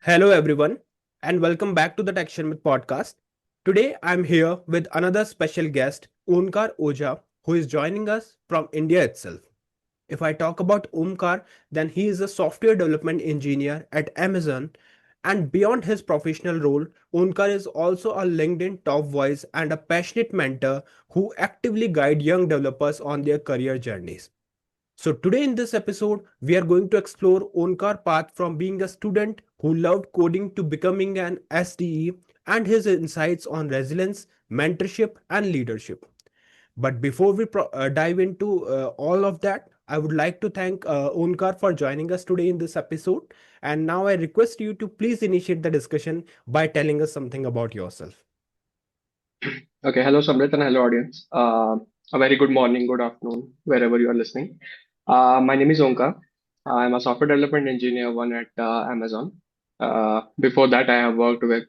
Hello, everyone, and welcome back to the Tech Sharmit podcast. Today, I'm here with another special guest, Onkar Ojha, who is joining us from India itself. If I talk about Omkar, then he is a software development engineer at Amazon. And beyond his professional role, Onkar is also a LinkedIn top voice and a passionate mentor who actively guide young developers on their career journeys. So today in this episode, we are going to explore Onkar path from being a student who loved coding to becoming an SDE and his insights on resilience, mentorship, and leadership. But before we dive into all of that, I would like to thank Onkar for joining us today in this episode. And now I request you to please initiate the discussion by telling us something about yourself. Okay, hello Sharmit and hello audience. A very good morning, good afternoon, wherever you are listening. My name is Onkar. I'm a software development engineer one at Amazon. Before that, I have worked with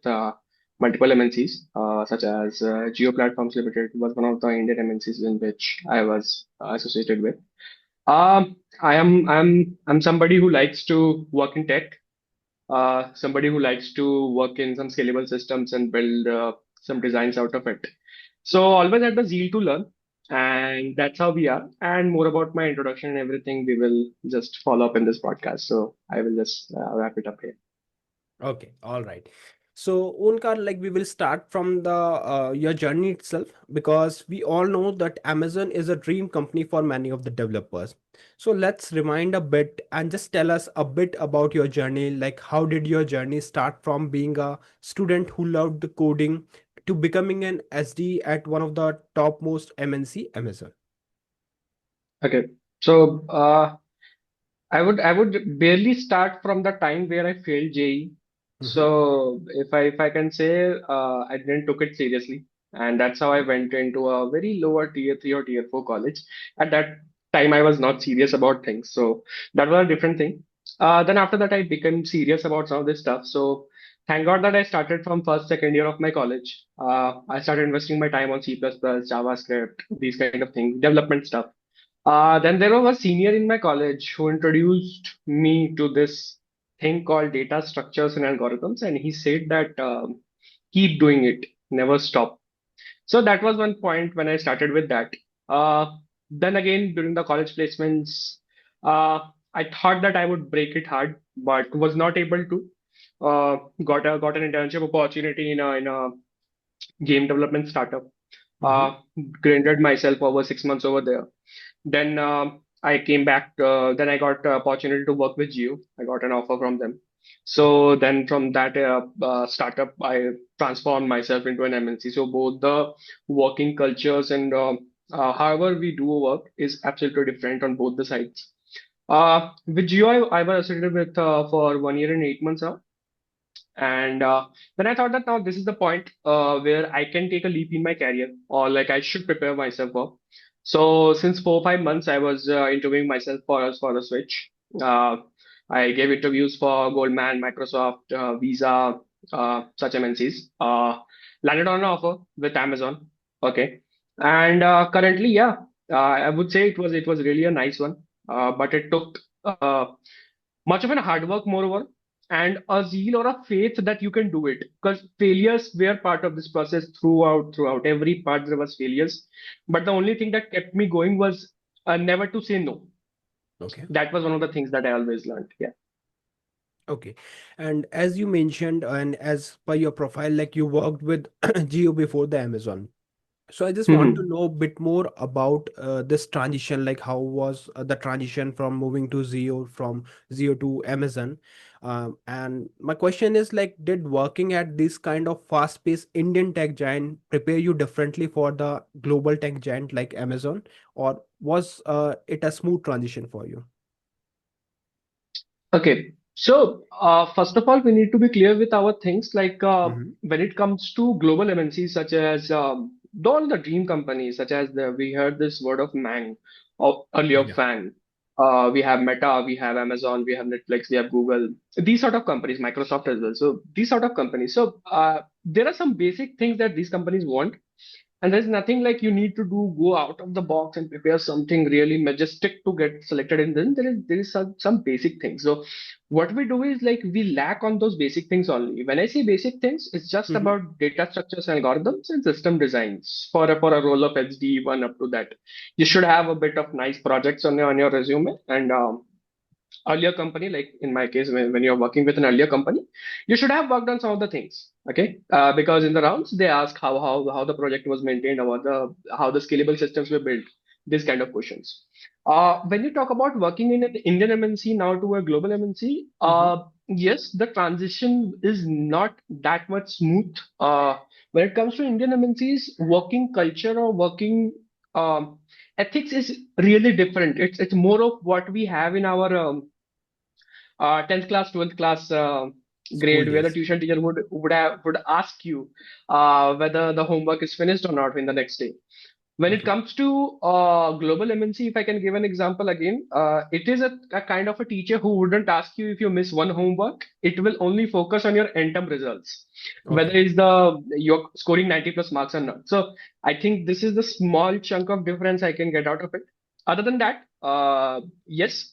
multiple MNCs, such as Geo Platforms Limited was one of the Indian MNCs in which I was associated with. I'm somebody who likes to work in tech, somebody who likes to work in some scalable systems and build some designs out of it. So always had the zeal to learn, and that's how we are. And more about my introduction and everything, we will just follow up in this podcast. So I will just wrap it up here. Okay, all right. So, Onkar, like we will start from the your journey itself because we all know that Amazon is a dream company for many of the developers. So let's rewind a bit and just tell us a bit about your journey. Like, how did your journey start from being a student who loved the coding to becoming an SD at one of the topmost MNC, Amazon? Okay, so I would barely start from the time where I failed JE. Mm-hmm. So if I can say I didn't took it seriously, and that's how I went into a very lower tier three or tier four college. At that time, I was not serious about things, so that was a different thing. Then after that, I became serious about some of this stuff. So thank God that I started from first second year of my college. I started investing my time on C++, JavaScript, these kind of things, development stuff. Then there was a senior in my college who introduced me to this thing called data structures and algorithms, and he said that keep doing it, never stop. So that was one point when I started with that. Then again, during the college placements, uh, I thought that I would break it hard, but was not able to. Got an internship opportunity in a game development startup. Mm-hmm. Uh, Grinded myself over 6 months over there. Then I came back. Then I got opportunity to work with Geo. I got an offer from them. So then from that startup, I transformed myself into an MNC. So both the working cultures and however we do work is absolutely different on both the sides. With Geo, I was associated with for 1 year and 8 months now. And then I thought that now this is the point where I can take a leap in my career, or like I should prepare myself for. So since 4 or 5 months, I was interviewing myself for a switch. Uh, I gave interviews for Goldman, Microsoft, Visa, such MNCs. Landed on an offer with Amazon. Okay, and currently, yeah, I would say it was really a nice one, but it took much of an hard work moreover and a zeal or a faith that you can do it because failures were part of this process throughout every part there was failures, but the only thing that kept me going was never to say no. Okay. That was one of the things that I always learned. Yeah. Okay. And as you mentioned, and as per your profile, like you worked with Geo before the Amazon. So I just want to Mhm. know a bit more about this transition, like how was the transition from moving to Zeo, from Zeo to Amazon? And my question is like, did working at this kind of fast-paced Indian tech giant prepare you differently for the global tech giant like Amazon, or was it a smooth transition for you? Okay, so first of all, we need to be clear with our things. Like Mm-hmm. when it comes to global MNCs, such as all the dream companies, such as we heard this word of Mang, or earlier Yeah. Fang. We have Meta, we have Amazon, we have Netflix, we have Google. These sort of companies, Microsoft as well. So these sort of companies. So there are some basic things that these companies want. And there's nothing like you need to do go out of the box and prepare something really majestic to get selected. And then there is some basic things. So what we do is like we lack on those basic things only. When I say basic things, it's just Mm-hmm. about data structures, algorithms, and system designs for a role of HD1 up to that. You should have a bit of nice projects on your resume, and earlier company, like in my case, when you're working with an earlier company, you should have worked on some of the things. Okay, because in the rounds they ask how the project was maintained, or how the scalable systems were built, this kind of questions. When you talk about working in an Indian MNC now to a global MNC, Mm-hmm. yes, the transition is not that much smooth. When it comes to Indian MNCs, working culture or working ethics is really different. It's more of what we have in our 10th class, 12th class School grade, where the days. tuition teacher would ask you whether the homework is finished or not in the next day. When it Okay. comes to global MNC, if I can give an example again, it is a kind of a teacher who wouldn't ask you if you miss one homework. It will only focus on your end term results, whether Okay. is the you're scoring 90 plus marks or not. So I think this is the small chunk of difference I can get out of it. Other than that, yes,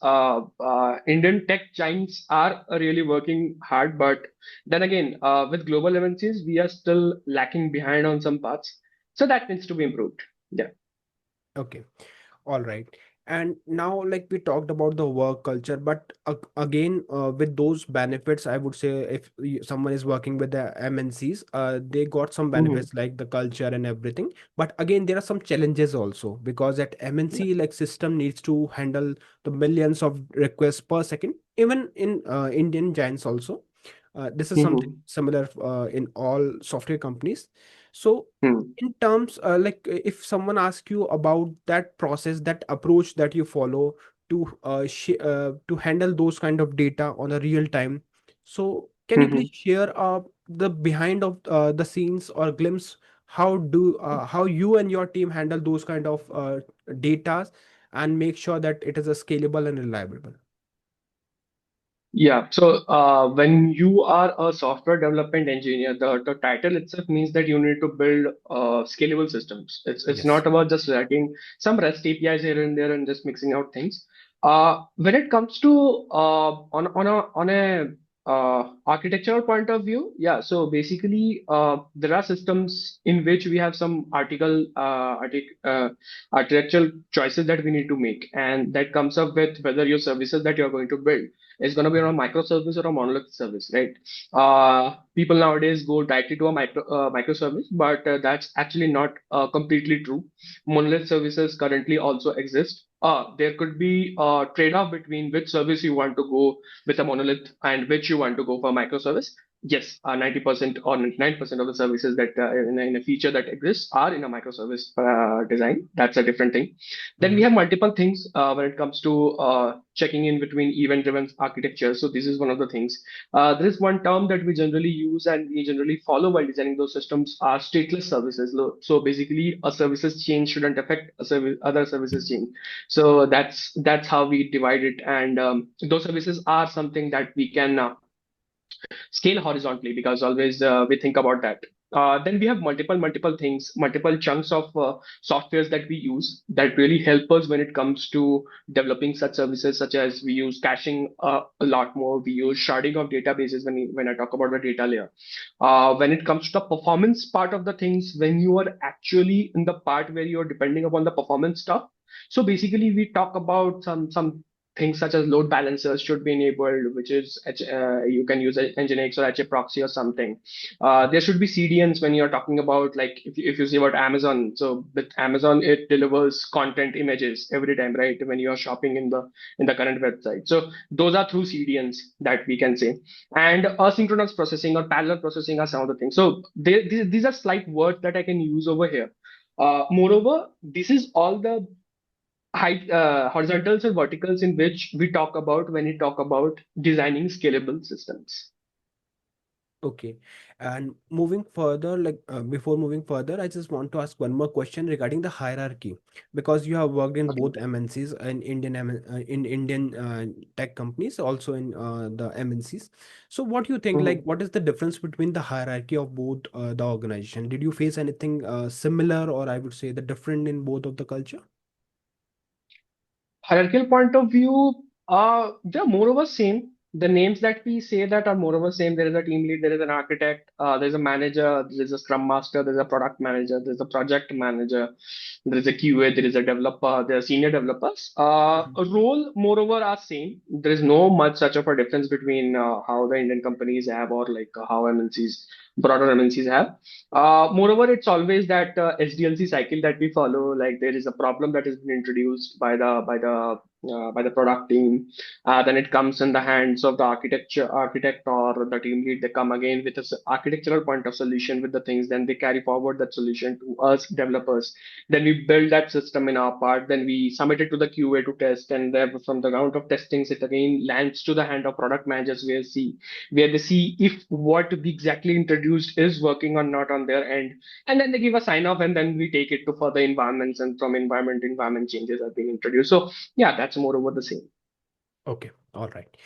Indian tech giants are really working hard, but then again, with global MNCs, we are still lacking behind on some parts. So that needs to be improved. Yeah. Okay. All right. And now, like we talked about the work culture, but again, with those benefits, I would say if someone is working with the MNCs, they got some Mhm. benefits like the culture and everything. But again, there are some challenges also because at Yeah. MNC, like system needs to handle the millions of requests per second, even in Indian giants also. This is something Mhm. similar in all software companies. So Mhm. in terms if someone asks you about that process, that approach that you follow to handle those kind of data on a real time, so can you please Mhm. share the behind of the scenes or glimpse how you and your team handle those kind of data and make sure that it is a scalable and reliable. Yeah. So when you are a software development engineer, the title itself means that you need to build scalable systems. It's Yes. not about just writing some REST APIs here and there and just mixing out things. When it comes to on a architectural point of view, yeah. So basically, there are systems in which we have some architectural choices that we need to make, and that comes up with whether your services that you're going to build is going to be on a microservice or a monolith service, right? People nowadays go directly to a microservice, but that's actually not completely true. Monolith services currently also exist. There could be a trade-off between which service you want to go with a monolith and which you want to go for microservice. Yes, 90% or 99% of the services that in a feature that exists are in a microservice design. That's a different thing. Then we Mm-hmm. have multiple things when it comes to checking in between event-driven architecture. So this is one of the things. There is one term that we generally use and we generally follow while designing those systems are stateless services. So basically, a services change shouldn't affect other services change. So that's how we divide it. And those services are something that we can scale horizontally because always we think about that. Then we have multiple things, multiple chunks of softwares that we use that really help us when it comes to developing such services, such as we use caching a lot more. We use sharding of databases when I talk about the data layer. When it comes to the performance part of the things, when you are actually in the part where you're depending upon the performance stuff. So basically, we talk about some things such as load balancers should be enabled, which is you can use a Nginx or HA proxy or something. There should be CDNs when you're talking about like if you see about Amazon. So with Amazon, it delivers content images every time, right? When you are shopping in the current website. So those are through CDNs that we can say. And asynchronous processing or parallel processing are some of the things. So these are slight words that I can use over here. Moreover, this is all the height, horizontals and verticals in which we talk about when we talk about designing scalable systems. Okay. And moving further, before moving further, I just want to ask one more question regarding the hierarchy, because you have worked in Okay. both MNCs and in Indian tech companies, also in the MNCs. So, what do you think? Like, Mhm. what is the difference between the hierarchy of both the organization? Did you face anything similar, or I would say the different in both of the culture? Hierarchical point of view, they're more or less same. The names that we say that are more or less same. There is a team lead, there is an architect, there's a manager, there's a scrum master, there's a product manager, there's a project manager, there is a QA, there is a developer, there are senior developers. A role moreover are same. There is no much such of a difference between how the Indian companies have or like how MNCs, broader MNCs have. Moreover, it's always that SDLC cycle that we follow. Like there is a problem that has been introduced by the product team. Then it comes in the hands of the architect or the team lead. They come again with an architectural point of solution with the things. Then they carry forward that solution to us developers. Then we build that system in our part. Then we submit it to the QA to test. And then from the round of testings, it again lands to the hand of product managers where they see if what we exactly introduced is working or not on their end, and then they give a sign off, and then we take it to further environments, and from environment changes are being introduced. So yeah, that's more over the same. Okay, all right.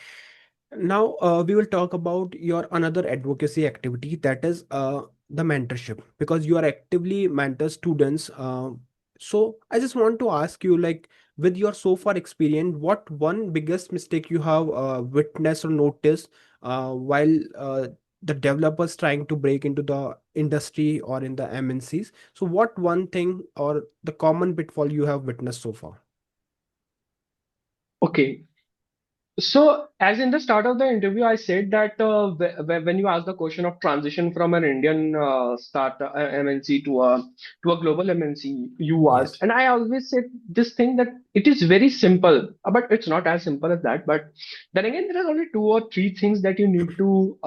Now, we will talk about your another advocacy activity, that is the mentorship, because you are actively mentor students. So I just want to ask you, like, with your so far experience, what one biggest mistake you have witnessed or noticed while the developers trying to break into the industry or in the MNCs? So, what one thing or the common pitfall you have witnessed so far? Okay. So, as in the start of the interview, I said that when you ask the question of transition from an Indian start MNC to a global MNC, you asked, Yes. and I always said this thing that it is very simple, but it's not as simple as that. But then again, there are only two or three things that you need to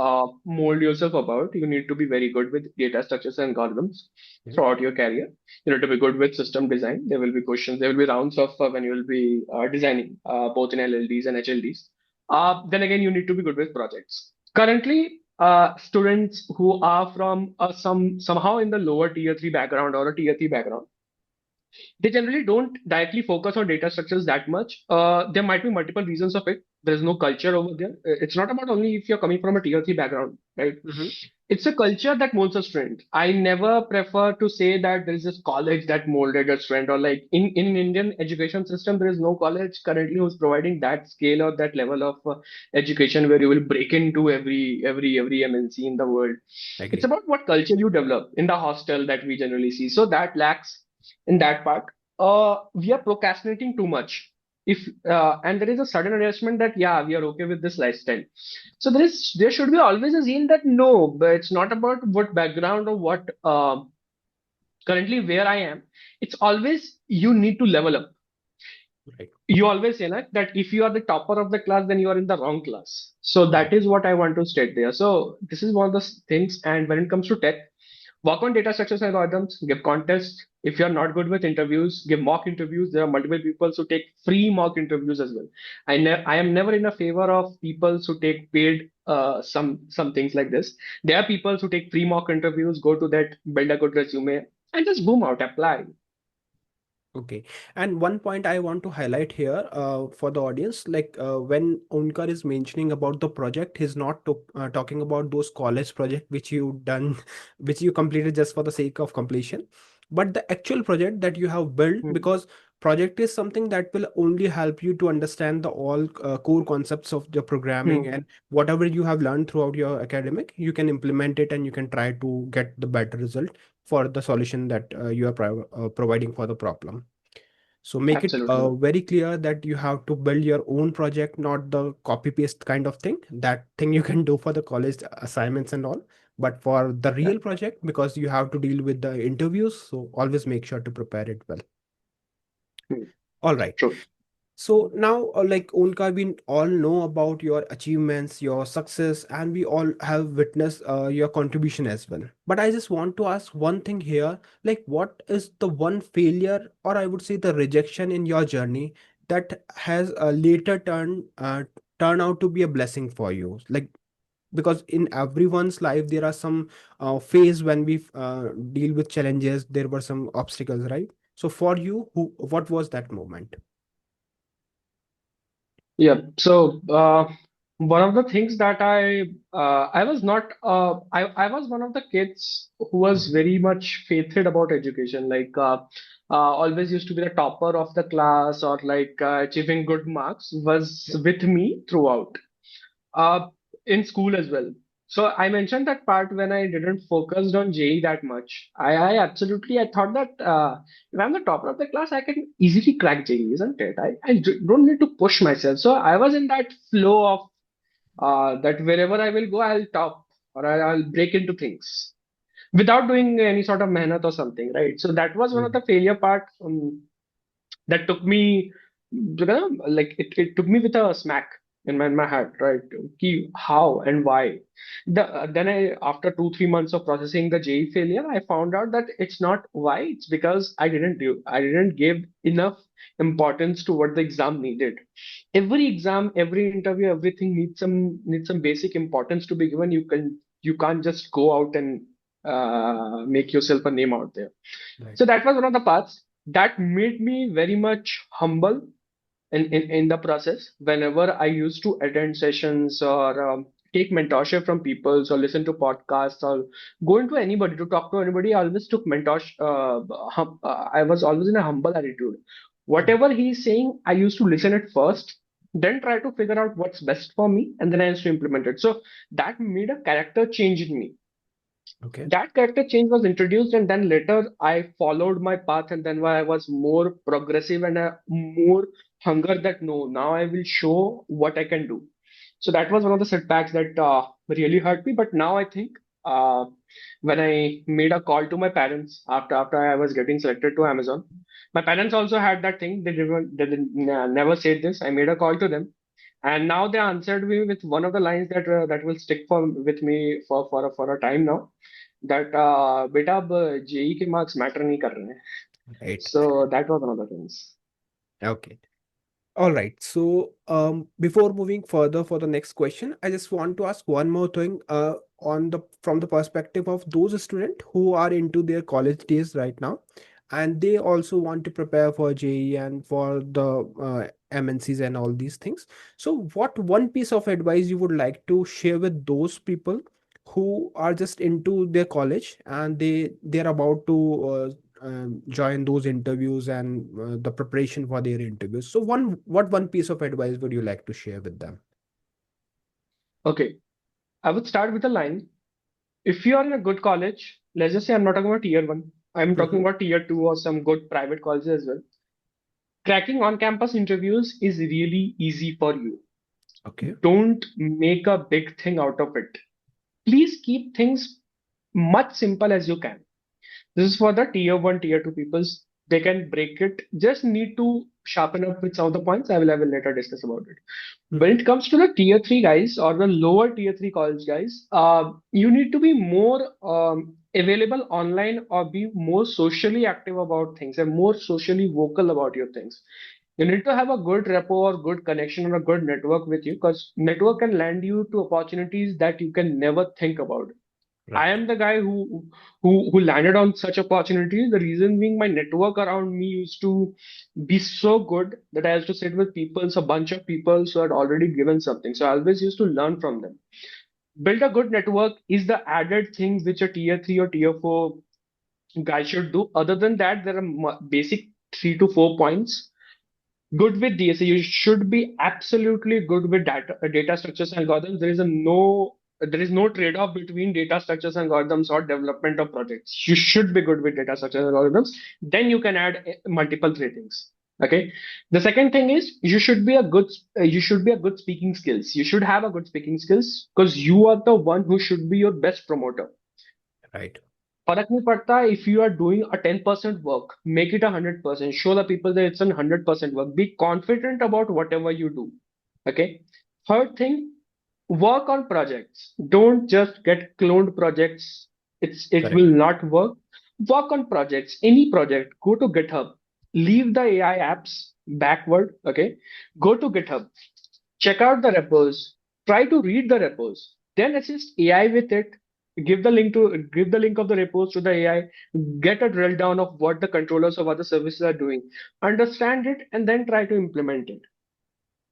mold yourself about. You need to be very good with data structures and algorithms Okay. throughout your career. You need to be good with system design. There will be questions. There will be rounds of when you will be designing both in LLDs and HLDs. Then again, you need to be good with projects. Currently, students who are from somehow in the lower tier three background or a tier three background, they generally don't directly focus on data structures that much. There might be multiple reasons of it. There's no culture over there. It's not about only if you're coming from a tier three background, right? Mm-hmm. It's a culture that molds a student. I never prefer to say that there is this college that molded a student, or like in Indian education system, there is no college currently who's providing that scale or that level of education where you will break into every MNC in the world. It's Agree. about what culture you develop in the hostel that we generally see. So that lacks in that part. We are procrastinating too much. If and there is a sudden adjustment that yeah, we are okay with this lifestyle. So there should be always a zeal that no, but it's not about what background or what currently where I am. It's always you need to level up. Right. You always say that if you are the topper of the class, then you are in the wrong class. So that Right. is what I want to state there. So this is one of the things. And when it comes to tech, work on data structures and algorithms, give contests. If you're not good with interviews, give mock interviews. There are multiple people who take free mock interviews as well. I am never in a favor of people who take paid some things like this. There are people who take free mock interviews, go to that, build a good resume, and just boom out, apply. Okay. And one point I want to highlight here for the audience, when Onkar is mentioning about the project, he's not talking about those college project which you done, which you completed just for the sake of completion, but the actual project that you have built, Hmm. because project is something that will only help you to understand the all core concepts of the programming, Hmm. and whatever you have learned throughout your academic, you can implement it and you can try to get the better result for the solution that you are providing for the problem. So make it Absolutely. very clear that you have to build your own project, not the copy paste kind of thing. That thing you can do for the college assignments and all. But for the Yeah. real project, because you have to deal with the interviews, so always make sure to prepare it well. Hmm. All right. True. So now, like Onkar, we all know about your achievements, your success, and we all have witnessed your contribution as well. But I just want to ask one thing here, like, what is the one failure, or I would say the rejection in your journey that has later turn out to be a blessing for you? Like, because in everyone's life there are some phase when we deal with challenges, there were some obstacles, right? So for you, what was that moment? Yeah. So one of the things that I was not I was one of the kids who was Mhm. very much faithful about education. Like always used to be the topper of the class, or like achieving good marks was Okay. with me throughout. uh, in school as well. So I mentioned that part when I didn't focus on JE that much. I absolutely I thought that if I'm the topper of the class, I can easily crack JE, isn't it? Don't need to push myself. So I was in that flow of that wherever I will go, I'll top, or I'll break into things without doing any sort of mehnat or something, right? So that was one of Mm. the failure part. That took me, like it took me with a smack in my head, right? How and why? Then after 2 3 months of processing the JE failure, I found out that it's not why, it's because I didn't give enough importance to what the exam needed. Every exam, every interview, everything needs some basic importance to be given. You can't just go out and make yourself a name out there. So Right. that was one of the parts that made me very much humble in the process. Whenever I used to attend sessions, or take mentorship from people, or listen to podcasts, or go into anybody to talk to anybody, I always took mentorship. I was always in a humble attitude. Mm. Whatever he's saying, I used to listen it first, then try to figure out what's best for me, and then I used to implement it. So that made a character change in me. Okay. That character change was introduced, and then later I followed my path, and then why I was more progressive and more hunger that no, now I will show what I can do. So that was one of the setbacks that really hurt me. But now I think uh, when I made a call to my parents after I was getting selected to Amazon, my parents also had that thing. They didn't, never said this. I made a call to them, and now they answered me with one of the lines that will stick for with me for a time now, that बेटा अब JEE के marks matter नहीं कर रहे हैं. Right. So that was one of the things. Okay. All right. So, before moving further for the next question, I just want to ask one more thing. On the from the perspective of those students who are into their college days right now, and they also want to prepare for JEE and for the MNCs and all these things. So, what one piece of advice you would like to share with those people who are just into their college and they're about to join those interviews and the preparation for their interviews. So one piece of advice would you like to share with them? Okay, I would start with a line. If you are in a good college, let's just say I'm not talking about tier one, I'm talking Hmm. about tier two or some good private colleges as well. Cracking on campus interviews is really easy for you. Okay. Don't make a big thing out of it. Please keep things much simple as you can. This is for the tier one, tier two peoples. They can break it. Just need to sharpen up with some of the points. I will later discuss about it. When Hmm. it comes to the tier three guys, or the lower tier three college guys, you need to be more available online, or be more socially active about things and more socially vocal about your things. You need to have a good rapport or good connection or a good network with you, because network can land you to opportunities that you can never think about. I Right. am the guy who landed on such opportunities. The reason being, my network around me used to be so good that I used to sit with people, so a bunch of people who had already given something. So I always used to learn from them. Build a good network is the added thing which a tier three or tier four guy should do. Other than that, there are basic 3 to 4 points. Good with DSA, you should be absolutely good with data structures and algorithms. There is no trade-off between data structures and algorithms or development of projects. You should be good with data structures and algorithms. Then you can add multiple three things. Okay. The second thing is you should be a good speaking skills. You should have a good speaking skills, because you are the one who should be your best promoter. Right. फर्क नहीं पड़ता if you are doing a 10% work, make it 100%. Show the people that it's a 100% work. Be confident about whatever you do. Okay. Third thing, work on projects. Don't just get cloned projects. It will Correct. not work. Work on projects. Any project. Go to GitHub. Leave the AI apps backward. Okay. Go to GitHub. Check out the repos. Try to read the repos. then assist AI with it. Give the link of the reports to the AI, get a drill down of what the controllers of other services are doing, understand it, and then try to implement it.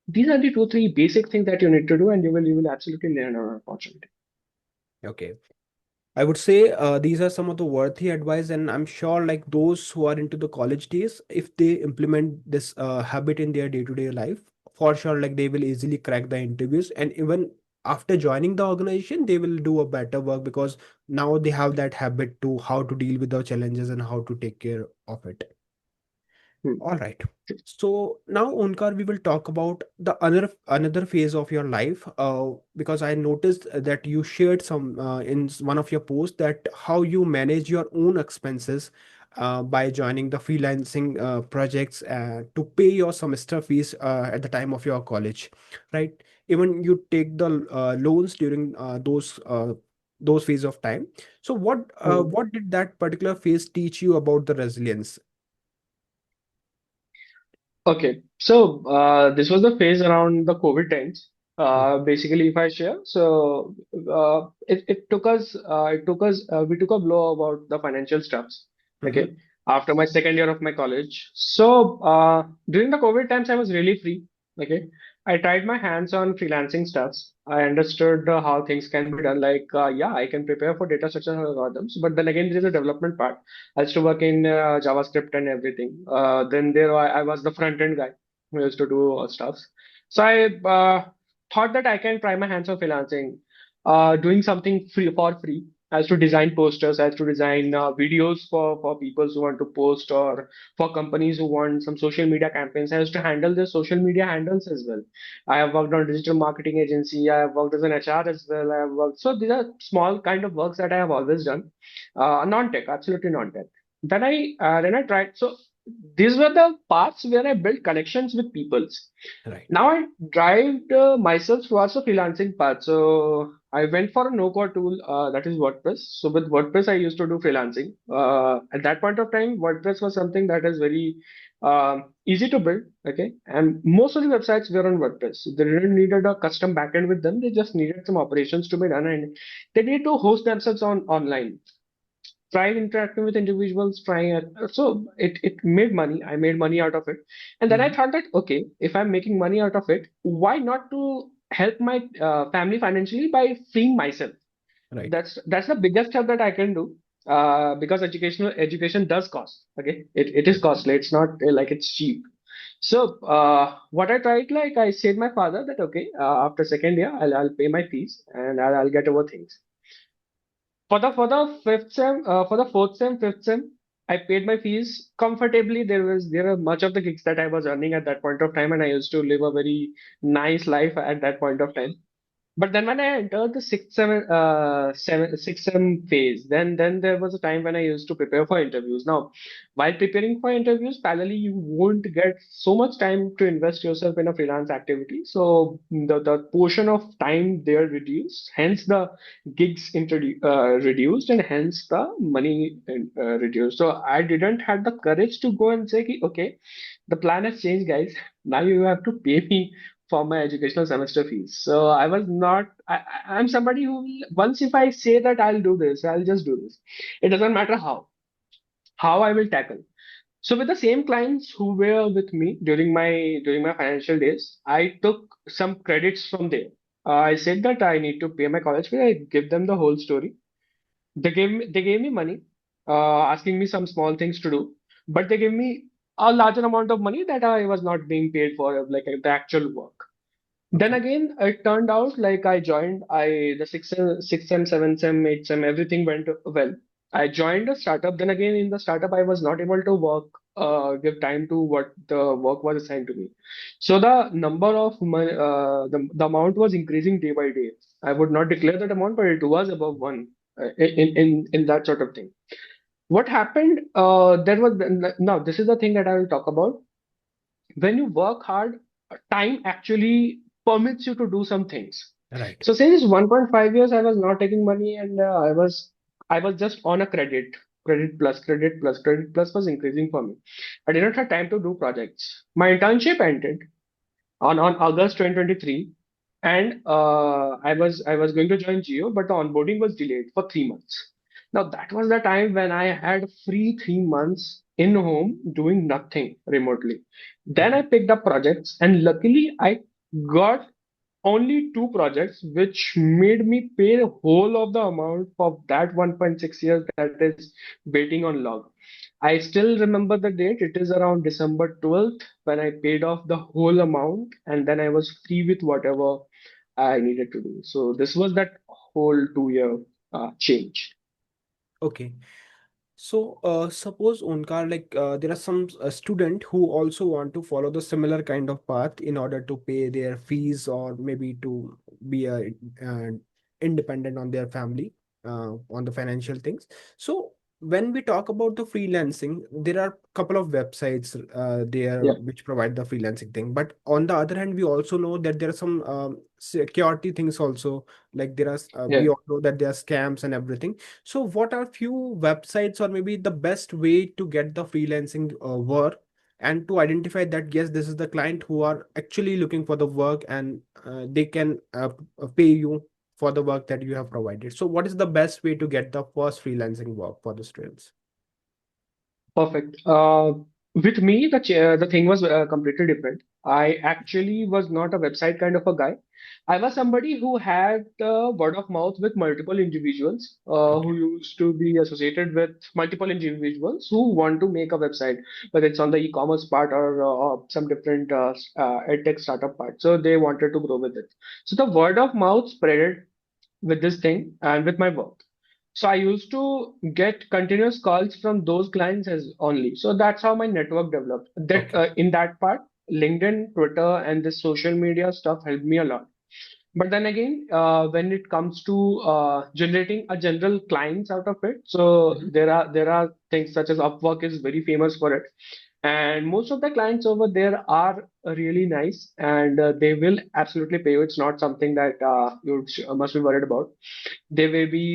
These are the two, three basic things that you need to do, and you will absolutely learn an opportunity. Okay. I would say these are some of the worthy advice, and I'm sure like those who are into the college days, if they implement this habit in their day-to-day life, for sure, like they will easily crack the interviews, and even after joining the organization, they will do a better work because now they have that habit to how to deal with the challenges and how to take care of it. Hmm. All right. So now, Onkar, we will talk about the another phase of your life. Because I noticed that you shared some in one of your posts that how you manage your own expenses by joining the freelancing projects to pay your semester fees at the time of your college, right? Even you take the loans during those phase of time. So Hmm. what did that particular phase teach you about the resilience? Okay, so this was the phase around the COVID times. Mhm. Basically, if I share, so we took a blow about the financial stuffs. Mhm. Okay, after my second year of my college. So during the COVID times, I was really free. Okay, I tried my hands on freelancing stuffs. I understood how things can be done. Like, yeah, I can prepare for data structure algorithms, but then again, there is a development part. I used to work in JavaScript and everything. Then I was the front end guy who used to do stuff. So I thought that I can try my hands on freelancing, doing something free for free. I used to design posters. I used to design videos for people who want to post or for companies who want some social media campaigns. I used to handle the social media handles as well. I have worked on digital marketing agency. I have worked as an HR as well. I have worked. So these are small kind of works that I have always done. Non-tech, absolutely non-tech. Then I tried. So these were the parts where I built connections with peoples. Right. Now I drive myself towards the freelancing part. So I went for a no-code tool that is WordPress. So with WordPress, I used to do freelancing. At that point of time, WordPress was something that is very easy to build. Okay, and most of the websites were on WordPress. So they didn't needed a custom backend with them. They just needed some operations to be done, and they need to host themselves on online, tried interacting with individuals, trying it. So it made money. I made money out of it. And then I Mhm. thought that, okay, if I'm making money out of it, why not to help my family financially by freeing myself? Right. That's the biggest step that I can do. Because education does cost. Okay, it is Right. costly. It's not like it's cheap. So what I tried, like I said my father that okay, after second year I'll pay my fees and I'll get over things. For the fifth sem, for the fourth sem, fifth sem, I paid my fees comfortably. There were much of the gigs that I was earning at that point of time, and I used to live a very nice life at that point of time. But then when I entered the sixth sem phase, then there was a time when I used to prepare for interviews. Now, while preparing for interviews, parallelly you won't get so much time to invest yourself in a freelance activity. So the portion of time there reduced, hence the gigs reduced, and hence the money reduced. So I didn't have the courage to go and say, "Ki, okay, the plan has changed, guys. Now you have to pay me for my educational semester fees." So I was not, I'm somebody who will, once if I say that I'll do this, I'll just do this. It doesn't matter how I will tackle. So with the same clients who were with me during my financial days, I took some credits from there. I said that I need to pay my college fee. I give them the whole story. They gave me money, asking me some small things to do, but they gave me a larger amount of money that I was not being paid for, like the actual work. Then Okay. again, it turned out like I joined, the sixth sem, seventh sem, eighth sem, everything went well. I joined a startup. Then again, in the startup, I was not able to give time to what the work was assigned to me. So the number of money, the amount was increasing day by day. I would not declare that amount, but it was above one in that sort of thing. What happened? There was now this is the thing that I will talk about. When you work hard, time actually permits you to do some things. Right. So since 1.5 years, I was not taking money, and I was just on a credit plus was increasing for me. I didn't have time to do projects. My internship ended on August 2023, and I was going to join Geo, but the onboarding was delayed for 3 months. Now that was the time when I had free 3 months in home doing nothing remotely. Then I Okay. picked up projects, and luckily I got only two projects, which made me pay the whole of the amount of that 1.6 years that is waiting on log. I still remember the date. It is around December 12th when I paid off the whole amount, and then I was free with whatever I needed to do. So this was that whole 2 year change. Okay. So, suppose Onkar, there are some student who also want to follow the similar kind of path in order to pay their fees or maybe to be uh, independent on their family, on the financial things. So, when we talk about the freelancing, there are couple of websites there Yeah, which provide the freelancing thing. But on the other hand, we also know that there are some security things also. Like yeah. we all know that there are scams and everything. So, what are few websites or maybe the best way to get the freelancing work and to identify that yes, this is the client who are actually looking for the work and they can pay you for the work that you have provided. So, what is the best way to get the first freelancing work for the students? Perfect. With me, the thing was completely different. I actually was not a website kind of a guy. I was somebody who had word of mouth with multiple individuals who Okay. used to be associated with multiple individuals who want to make a website, whether it's on the e-commerce part or some different edtech startup part. So they wanted to grow with it. So the word of mouth spread with this thing and with my work. So I used to get continuous calls from those clients as only. So that's how my network developed. That Okay. in that part, LinkedIn, Twitter, and this social media stuff helped me a lot. But then again, when it comes to generating a general clients out of it, so Mhm. there are things such as Upwork is very famous for it, and most of the clients over there are really nice, and they will absolutely pay you. It's not something that must be worried about. They may be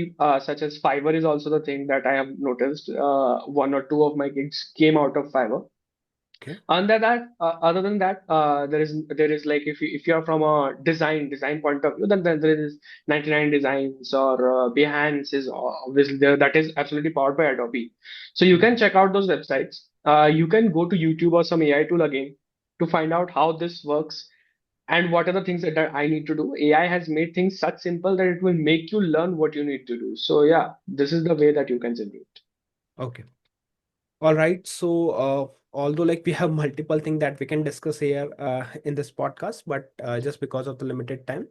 such as Fiverr is also the thing that I have noticed. One or two of my gigs came out of Fiverr. Okay. Other than that, there is like if you are from a design point of view, then there is 99 Designs or Behance is obviously there. That is absolutely powered by Adobe. So you can Mhm. check out those websites. You can go to YouTube or some AI tool again to find out how this works and what are the things that I need to do. AI has made things such simple that it will make you learn what you need to do. So yeah, this is the way that you can generate. Okay. All right. So, although like we have multiple things that we can discuss here in this podcast, but just because of the limited time,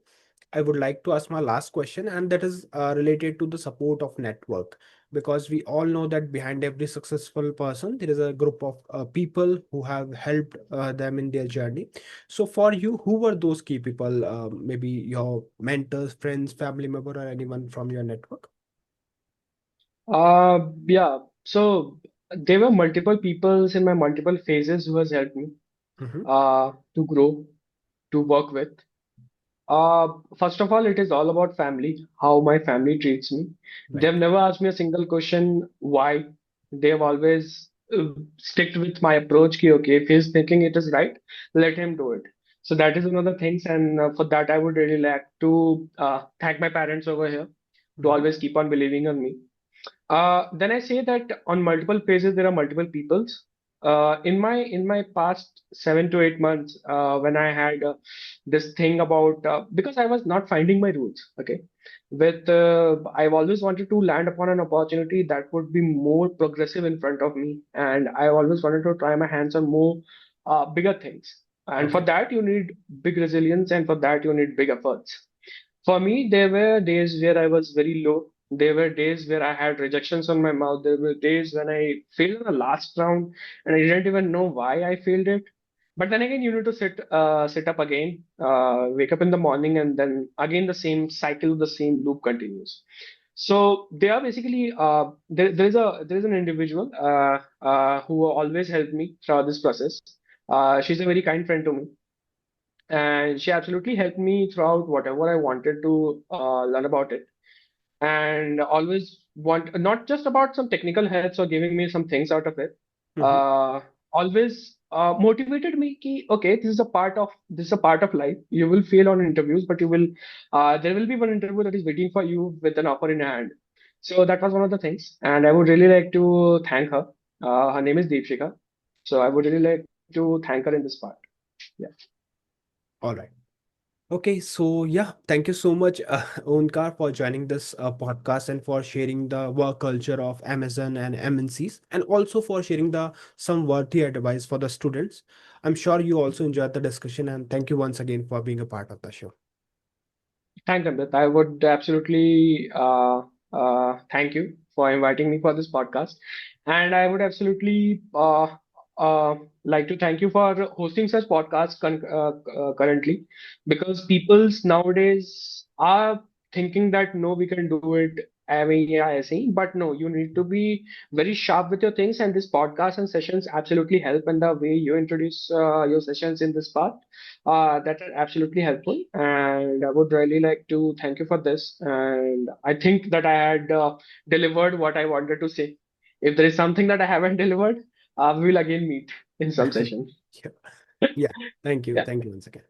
I would like to ask my last question, and that is related to the support of network. Because we all know that behind every successful person, there is a group of people who have helped them in their journey. So, for you, who were those key people? Maybe your mentors, friends, family member, or anyone from your network? Yeah. So there were multiple peoples in my multiple phases who has helped me Mm-hmm. to grow, to work with. First of all, it is all about family, how my family treats me. They've Right. never asked me a single question why. They've always sticked with my approach. Ki, okay, if he's thinking it is right, let him do it. So that is one of the things, and for that, I would really like to thank my parents over here to Mm-hmm. always keep on believing on me. Then I say that on multiple phases there are multiple peoples. In my past 7 to 8 months, when I had this thing about because I was not finding my roots. Okay, with I've always wanted to land upon an opportunity that would be more progressive in front of me, and I always wanted to try my hands on more bigger things. And for Okay. that you need big resilience, and for that you need big efforts. For me, there were days where I was very low. There were days where I had rejections on my mouth. There were days when I failed in the last round and I didn't even know why I failed it. But then again, you need to sit up again, wake up in the morning, and then again the same cycle, the same loop continues. So they are basically there is an individual who always helped me throughout this process. She's a very kind friend to me, and she absolutely helped me throughout whatever I wanted to learn about it, and always want not just about some technical helps or giving me some things out of it. Mm-hmm. Uh, always. motivated me ki okay, this is a part of life. You will fail on interviews, but you will there will be one interview that is waiting for you with an offer in hand. So that was one of the things, and I would really like to thank her. Her name is Deepshika, so I would really like to thank her in this part. Yeah, All right. Okay, so yeah, thank you so much, Onkar, for joining this podcast and for sharing the work culture of Amazon and MNCs, and also for sharing the some worthy advice for the students. I'm sure you also enjoyed the discussion, and thank you once again for being a part of the show. thank Amrit. I would absolutely thank you for inviting me for this podcast, and I would absolutely like to thank you for hosting such podcasts currently, because people's nowadays are thinking that no, we can do it. I mean, yeah, I see, but no, you need to be very sharp with your things, and this podcast and sessions absolutely help. And the way you introduce your sessions in this part, that are absolutely helpful. And I would really like to thank you for this. And I think that I had delivered what I wanted to say. If there is something that I haven't delivered, we will again meet in some session. Yeah, yeah. Thank you. Yeah. Thank you once again.